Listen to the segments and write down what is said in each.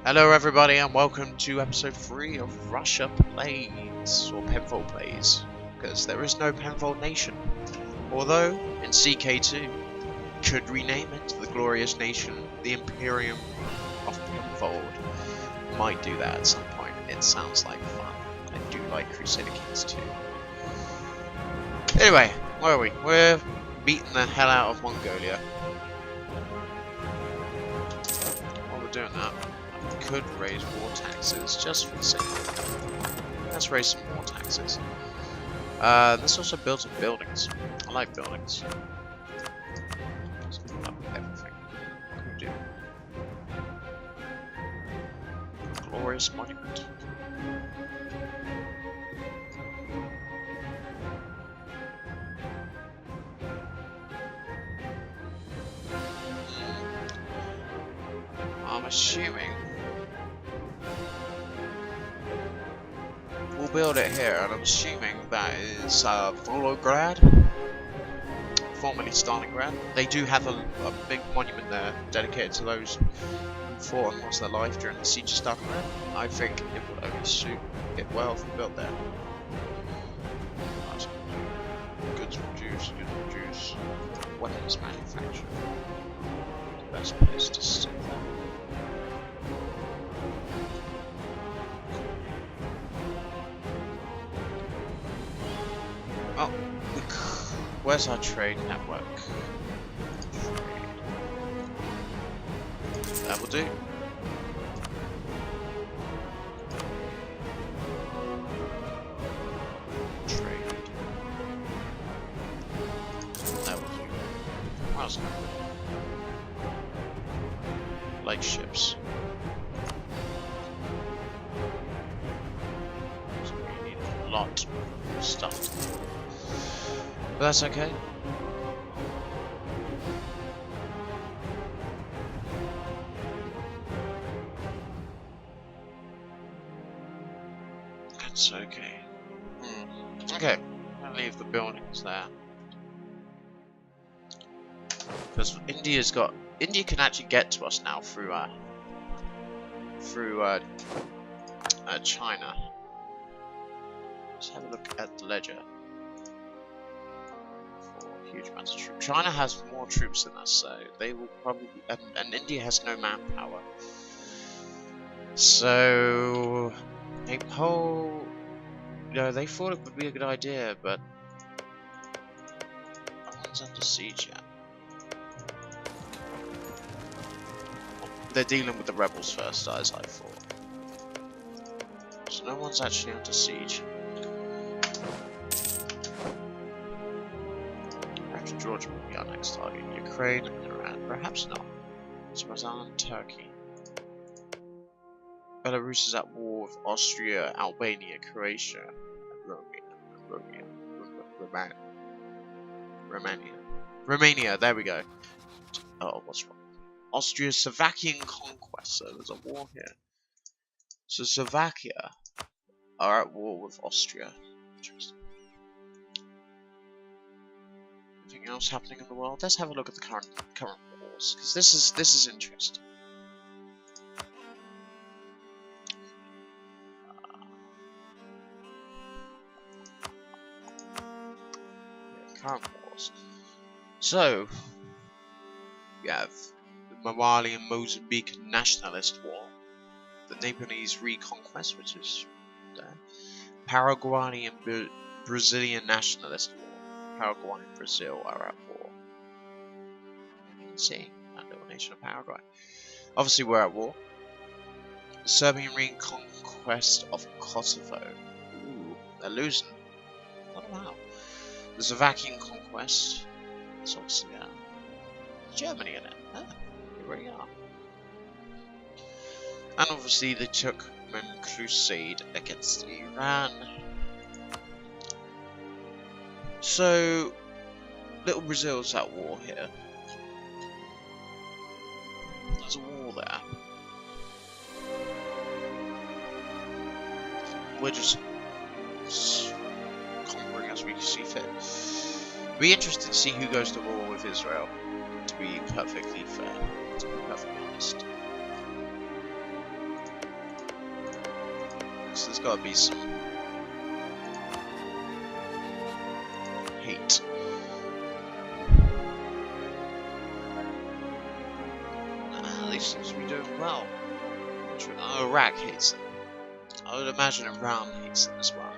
Hello everybody and welcome to episode 3 of Russia Plays, or Penfold Plays, because there is no Penfold Nation. Although, in CK2, could rename it the Glorious Nation, the Imperium of Penfold. Might do that at some point, it sounds like fun. I do like Crusader Kings 2. Anyway, where are we? We're beating the hell out of Mongolia. While we're doing that, could raise war taxes just for the sake of it. Let's raise some more taxes. Let's also build some buildings. I like buildings. Let's build up everything. What can we do? Glorious monument. I'm assuming we'll build it here, and I'm assuming that is Volograd, formerly Stalingrad. They do have a big monument there dedicated to those who fought and lost their life during the siege of Stalingrad. I think it would only suit it well if we built there. Goods produced, weapons manufactured. The best place to stick that. Oh, where's our trade network? That will do. Trade. That will do. What else? Light ships. So we need a lot of stuff. But that's okay. That's okay. Okay, I'll leave the buildings there. Because India can actually get to us now through China. Let's have a look at the ledger. Huge amounts of troops. China has more troops than us, so they will probably. And India has no manpower. So they thought it would be a good idea, but no one's under siege yet. They're dealing with the rebels first, as I thought. So no one's actually under siege. Georgia will be our next target. Ukraine and Iran. Perhaps not. Azerbaijan, Turkey. Belarus is at war with Austria, Albania, Croatia, and Romania. There we go. Oh, what's wrong? Austria's Slovakian conquest. So there's a war here. So Slovakia are at war with Austria. Interesting. Anything else happening in the world? Let's have a look at the current wars, because this is interesting. Current wars. So we have the Mali and Mozambique nationalist war, the Nepalese reconquest, which is there, Paraguay and Brazilian nationalist war. Paraguay and Brazil are at war. You can see that little nation of Paraguay. Obviously, we're at war. The Serbian reconquest of Kosovo. Ooh, they're losing. What about the Slovakian conquest? It's obviously Germany in it. Ah, here we are. And obviously, the Turkmen crusade against Iran. So, little Brazil's at war here. There's a war there. We're just conquering as we see fit. It'll be interesting to see who goes to war with Israel, to be perfectly fair, to be perfectly honest. so there's got to be some hate. They seem to be doing well. Iraq hates them. I would imagine Iran hates them as well.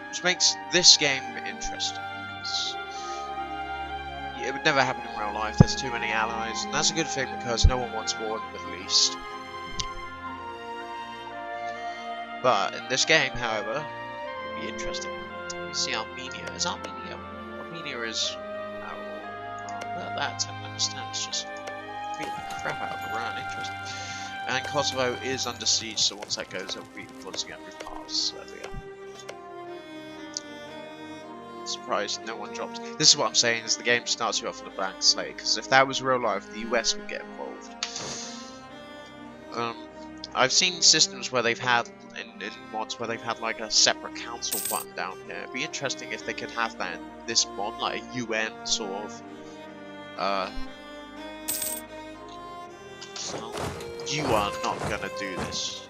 Which makes this game interesting, because it would never happen in real life. There's too many allies, and that's a good thing because no one wants war in the Middle East. But in this game, however, it would be interesting. You see Armenia. Is Armenia? Armenia is... that I understand. It's just beating the crap out of Iran. Interesting. And Kosovo is under siege, so once that goes, it'll be once again repassed. There we go. Surprised no one dropped. This is what I'm saying, is the game starts you off with a blank slate, because if that was real life, the US would get involved. I've seen systems where they've had, in mods, where they've had like a separate council button down here. It'd be interesting if they could have that in this mod, like a UN sort of, so you are not gonna do this.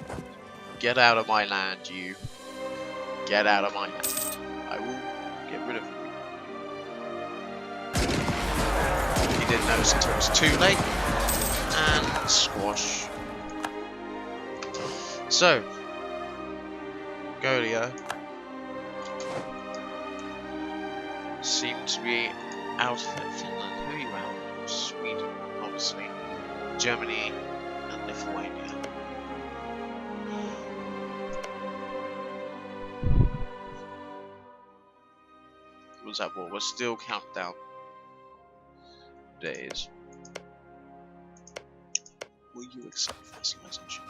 Get out of my land, you. Get out of my land. I will get rid of you. He didn't notice until it was too late. And squash. So, Mongolia seem to be out of it. Finland, who are you out of? Sweden, obviously. Germany and Lithuania. What was that war? We're still counting down days. Will you accept vassalization?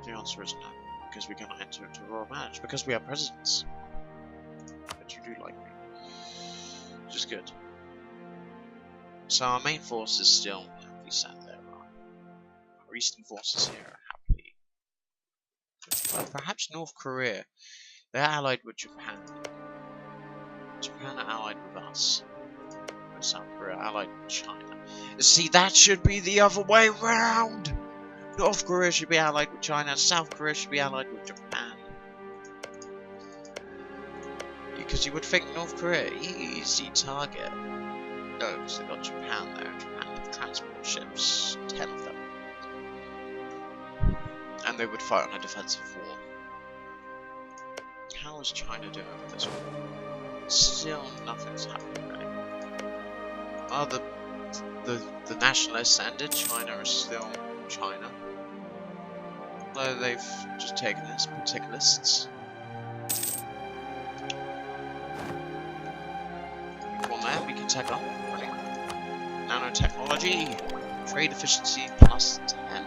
The answer is no, because we cannot enter into a royal marriage, because we are presidents. But you do like me, which is good. So our main force is still happily sat there. Our eastern forces here are happily. Well, perhaps North Korea. They're allied with Japan. Japan are allied with us. And South Korea are allied with China. See, that should be the other way round! North Korea should be allied with China, South Korea should be allied with Japan. Because you would think North Korea, easy target. No, because they've got Japan there. Japan have transport ships, 10 of them. And they would fight on a defensive war. How is China doing with this war? Still nothing's happening really. Oh, the nationalists ended. China is still China. Although they've just taken this particularists. From there we can take on. Nanotechnology. Trade efficiency plus 10.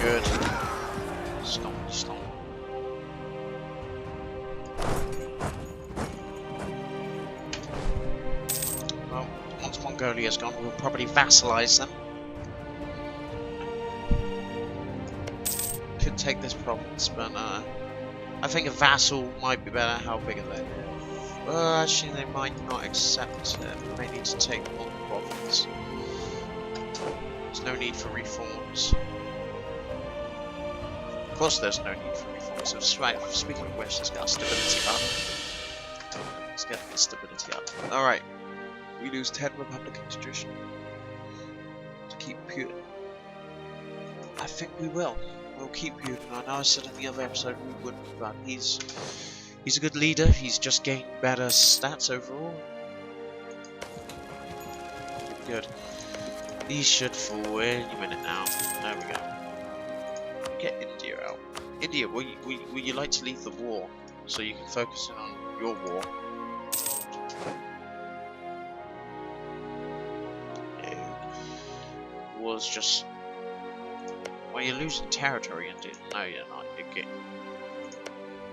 Good. Stop. Well, once Mongolia's gone, we'll probably vassalize them. Could take this province, but I think a vassal might be better. How big are they? Actually, they might not accept it. We may need to take one province. There's no need for reforms. Of course there's no need for reforms, so speaking of which, let's get our stability up. Let's get the stability up. Alright, we lose 10 Republican tradition to keep Putin. I think we will. We'll keep Putin. I know I said in the other episode we wouldn't, but he's a good leader, he's just gained better stats overall. Good. These should fall any minute now. There we go. Get India out. India, will you like to leave the war so you can focus in on your war? as just... Well, you're losing territory, and no, you're not. You're getting...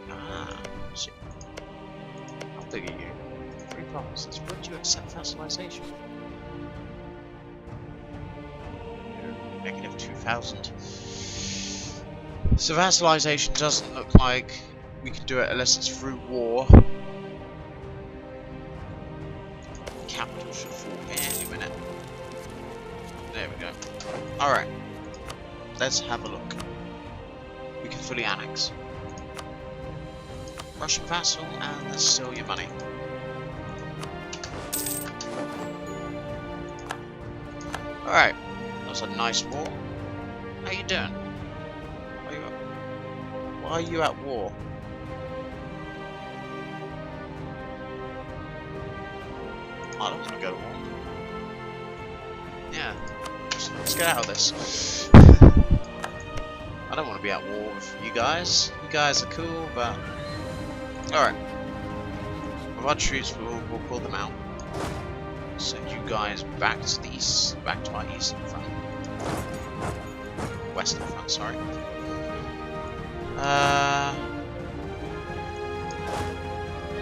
Ah, shit. How big are you? 3 provinces. Would you accept vassalization? Negative 2,000. So vassalization doesn't look like we can do it unless it's through war. Capital should fall any minute. There we go. Alright. Let's have a look. We can fully annex. Russian vassal, and there's still your money. Alright. That was a nice war. How you doing? Why are you at war? I don't want to go to war. Yeah, let's get out of this. I don't want to be at war with you guys. You guys are cool, but... Alright. With our troops, we'll pull them out. Send you guys back to the east, back to our eastern front. Western front, sorry.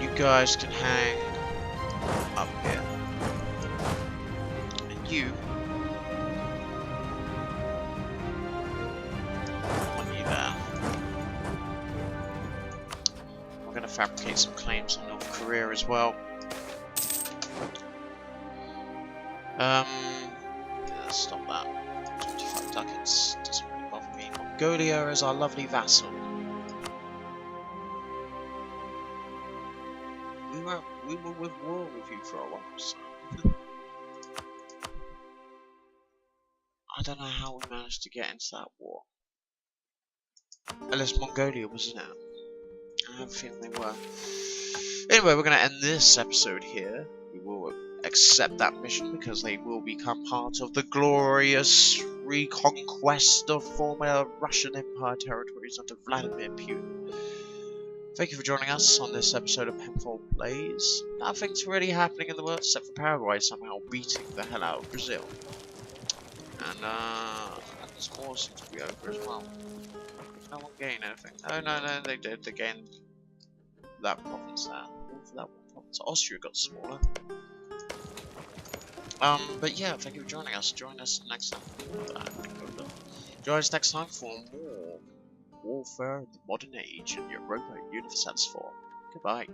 You guys can hang up here. And you... want you there. We're going to fabricate some claims on North Korea as well. Yeah, stop that. 25 ducats. Doesn't really bother me. Mongolia is our lovely vassal. We were with war with you for a while, so... I don't know how we managed to get into that war. Unless Mongolia was in it. I have a feeling they were. Anyway, we're going to end this episode here. We will accept that mission because they will become part of the glorious reconquest of former Russian Empire territories under Vladimir Putin. Thank you for joining us on this episode of Penfold Plays. Nothing's really happening in the world except for Paraguay somehow beating the hell out of Brazil. And this war seems to be over as well. Did no one gain anything? Oh no, they did. They gained that province there. For that one province. Austria got smaller. But yeah, thank you for joining us. Join us next time. Join us next time for more warfare in the modern age in Europa Universalis 4. Goodbye.